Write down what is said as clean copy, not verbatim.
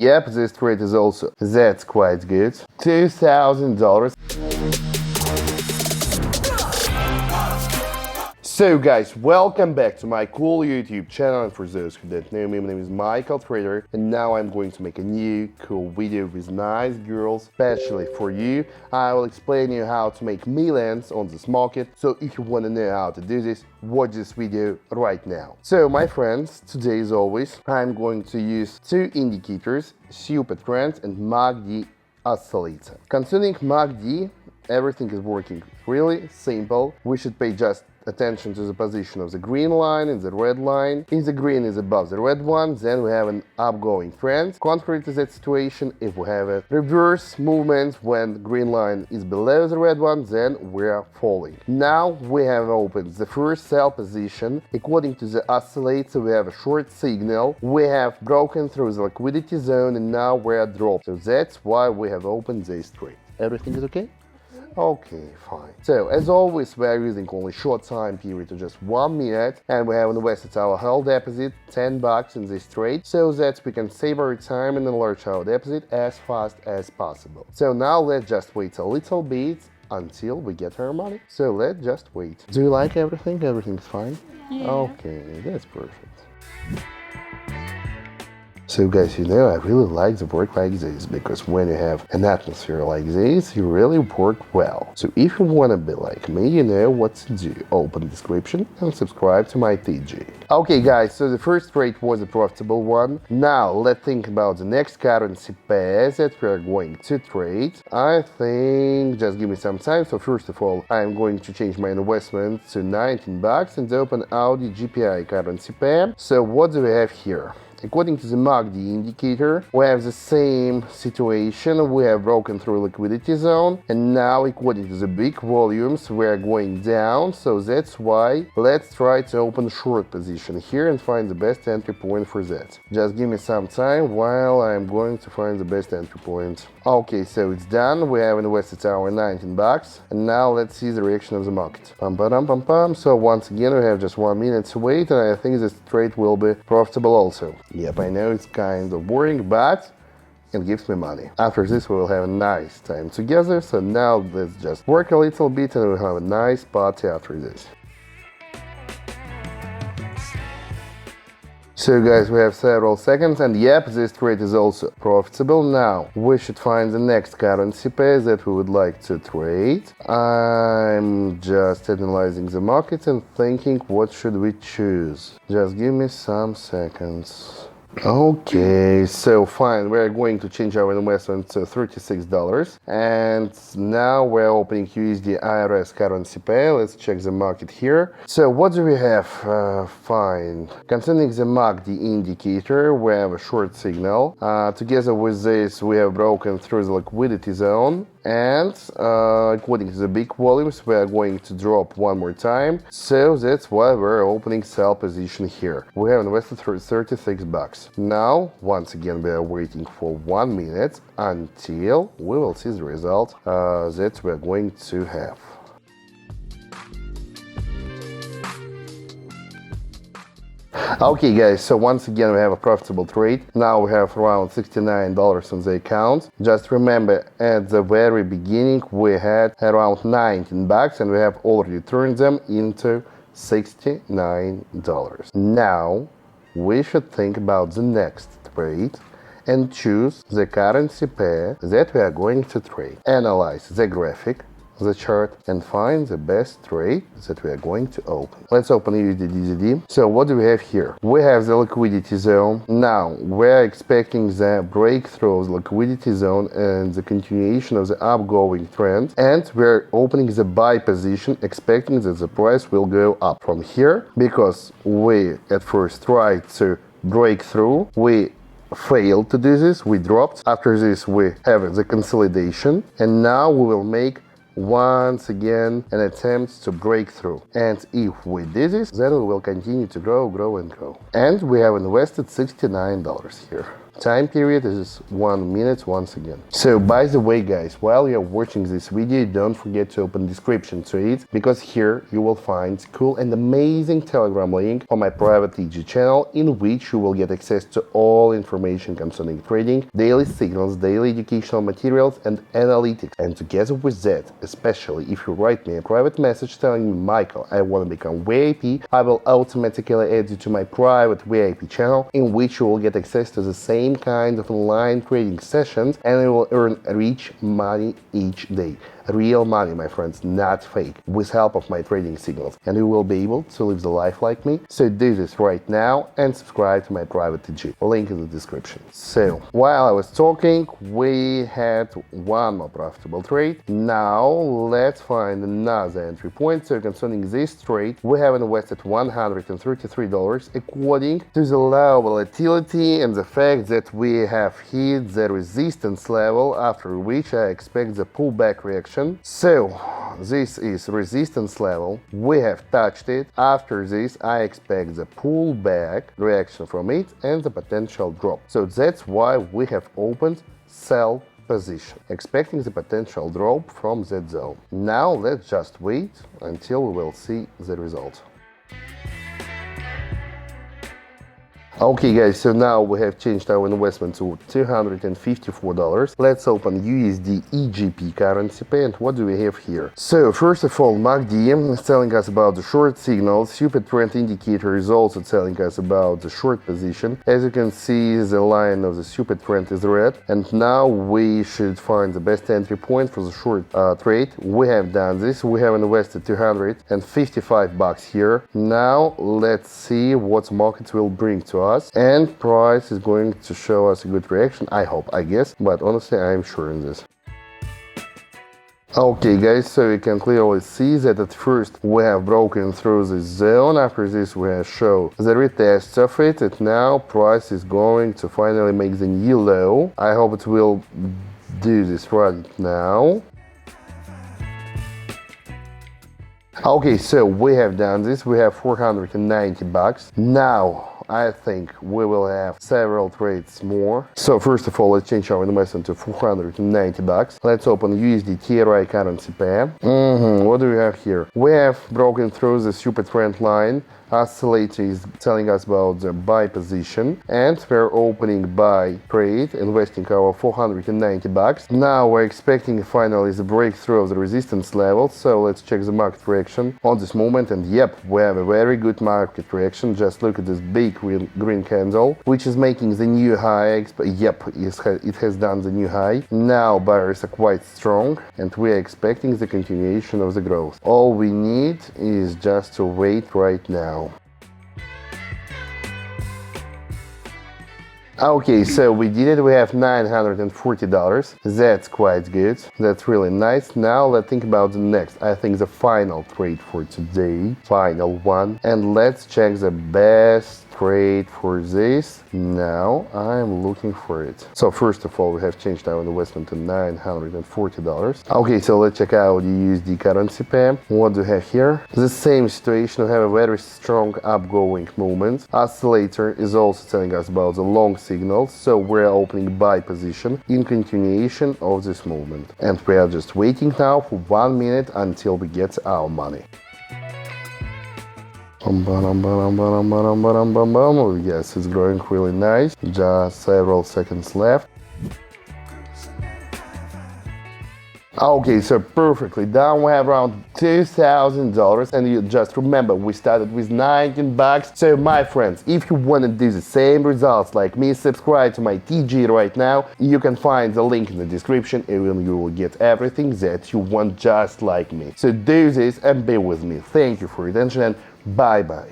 Yep, this trade is also, that's quite good. $2,000. So guys, welcome back to my cool YouTube channel, and for those who don't know me, my name is Michael Trader, and now I'm going to make a new cool video with nice girls, especially for you. I will explain you how to make millions on this market, so if you want to know how to do this, watch this video right now. So my friends, today as always, I'm going to use two indicators, Super Trend and MACD Oscillator. Concerning MACD, everything is working really simple. We should pay just attention to the position of the green line and the red line. If the green is above the red one, then we have an upgoing trend. Contrary to that situation, if we have a reverse movement when the green line is below the red one, then we are falling. Now we have opened the first sell position. According to the oscillator, we have a short signal. We have broken through the liquidity zone and now we are dropped. So that's why we have opened this trade. Everything is okay? Okay, fine. So, as always, we are using only short time period of just 1 minute, and we have invested our whole deposit, $10 in this trade, so that we can save our time and enlarge our deposit as fast as possible. So now let's just wait a little bit until we get our money. So let's just wait. Do you like everything? Everything's fine? Yeah. Okay, that's perfect. So guys, you know, I really like the work like this, because when you have an atmosphere like this, you really work well. So if you want to be like me, you know what to do. Open the description and subscribe to my TG. Okay guys, so the first trade was a profitable one. Now let's think about the next currency pair that we are going to trade. I think, just give me some time. So first of all, I'm going to change my investment to $19 and open Audi GPI currency pair. So what do we have here? According to the MACD indicator, we have the same situation. We have broken through liquidity zone, and now according to the big volumes, we are going down. So that's why let's try to open short position here and find the best entry point for that. Just give me some time while I'm going to find the best entry point. Okay, so it's done. We have invested our $19, and now let's see the reaction of the market. Pam. So once again, we have just 1 minute to wait, and I think this trade will be profitable also. Yep, I know it's kind of boring, but it gives me money. After this, we will have a nice time together. So now let's just work a little bit and we'll have a nice party after this. So guys, we have several seconds, and yep, this trade is also profitable. Now we should find the next currency pair that we would like to trade. I'm just analyzing the market and thinking what should we choose. Just give me some seconds. Okay, so fine, we're going to change our investment to $36, and now we're opening USD IRS currency pair. Let's check the market here. So what do we have? Fine. Concerning the MACD indicator, we have a short signal. Together with this, we have broken through the liquidity zone, and according to the big volumes, we are going to drop one more time. So that's why we're opening sell position here. We have invested for $36. Now, once again, we are waiting for 1 minute until we will see the result that we're going to have. Okay guys, so once again we have a profitable trade. Now we have around $69 on the account. Just remember, at the very beginning we had around $19 and we have already turned them into $69. Now we should think about the next trade and choose the currency pair that we are going to trade. Analyze the graphic, the chart, and find the best trade that we are going to open. Let's open USD. So what do we have here? We have the liquidity zone. Now we're expecting the breakthrough of the liquidity zone and the continuation of the upgoing trend, and we're opening the buy position expecting that the price will go up from here, because we at first tried to break through. We failed to do this, we dropped. After this we have the consolidation, and now we will make once again an attempt to break through. And if we do this, then we will continue to grow and grow. And we have invested $69 here. Time period is 1 minute once again. So by the way guys, while you're watching this video, don't forget to open description to it, because here you will find cool and amazing Telegram link on my private TG channel, in which you will get access to all information concerning trading, daily signals, daily educational materials and analytics. And together with that, especially if you write me a private message telling me, Michael, I want to become VIP, I will automatically add you to my private VIP channel, in which you will get access to the same kind of online trading sessions, and you will earn rich money each day. Real money, my friends, not fake, with help of my trading signals, and you will be able to live the life like me. So do this right now and subscribe to my private TG, link in the description. So while I was talking, we had one more profitable trade. Now let's find another entry point. So concerning this trade, we have invested $133 according to the low volatility and the fact that we have hit the resistance level, after which I expect the pullback reaction. So this is resistance level, we have touched it. After this I expect the pullback reaction from it and the potential drop. So that's why we have opened sell position, expecting the potential drop from that zone. Now let's just wait until we will see the result. Okay guys, so now we have changed our investment to $254. Let's open USD EGP currency pair, and what do we have here? So first of all, MACD is telling us about the short signal. Super trend indicator is also telling us about the short position. As you can see, the line of the super trend is red, and now we should find the best entry point for the short trade. We have done this. We have invested $255 here. Now let's see what market will bring to us. And price is going to show us a good reaction, I hope, I guess, but honestly I'm sure in this. Okay guys, so you can clearly see that at first we have broken through this zone. After this we have shown the retest of it, and now price is going to finally make the new low. I hope it will do this right now. Okay, so we have done this. We have $490. Now I think we will have several trades more. So first of all, let's change our investment to $490. Let's open USD TRI currency pair. What do we have here? We have broken through the super trend line. Oscillator is telling us about the buy position, and we're opening buy trade, investing our $490. Now we're expecting finally the breakthrough of the resistance level. So let's check the market reaction on this moment, and yep, we have a very good market reaction. Just look at this big green candle, which is making the new high. Yep, it has done the new high. Now buyers are quite strong, and we are expecting the continuation of the growth. All we need is just to wait right now. Okay, so we did it. We have $940. That's quite good. That's really nice. Now let's think about the next. I think the final trade for today. Final one. And let's check the best trade for this. Now I'm looking for it. So first of all, we have changed our investment to $940. Okay, so let's check out the USD currency pair. What do we have here? The same situation. We have a very strong upgoing movement. Oscillator is also telling us about the long signal. So we're opening buy position in continuation of this movement. And we are just waiting now for 1 minute until we get our money. Yes, it's growing really nice. Just several seconds left. Okay, so perfectly done. We have around $2,000, and you just remember we started with $19. So my friends, if you want to do the same results like me, subscribe to my TG right now. You can find the link in the description, and you will get everything that you want just like me. So do this and be with me. Thank you for your attention, and bye bye.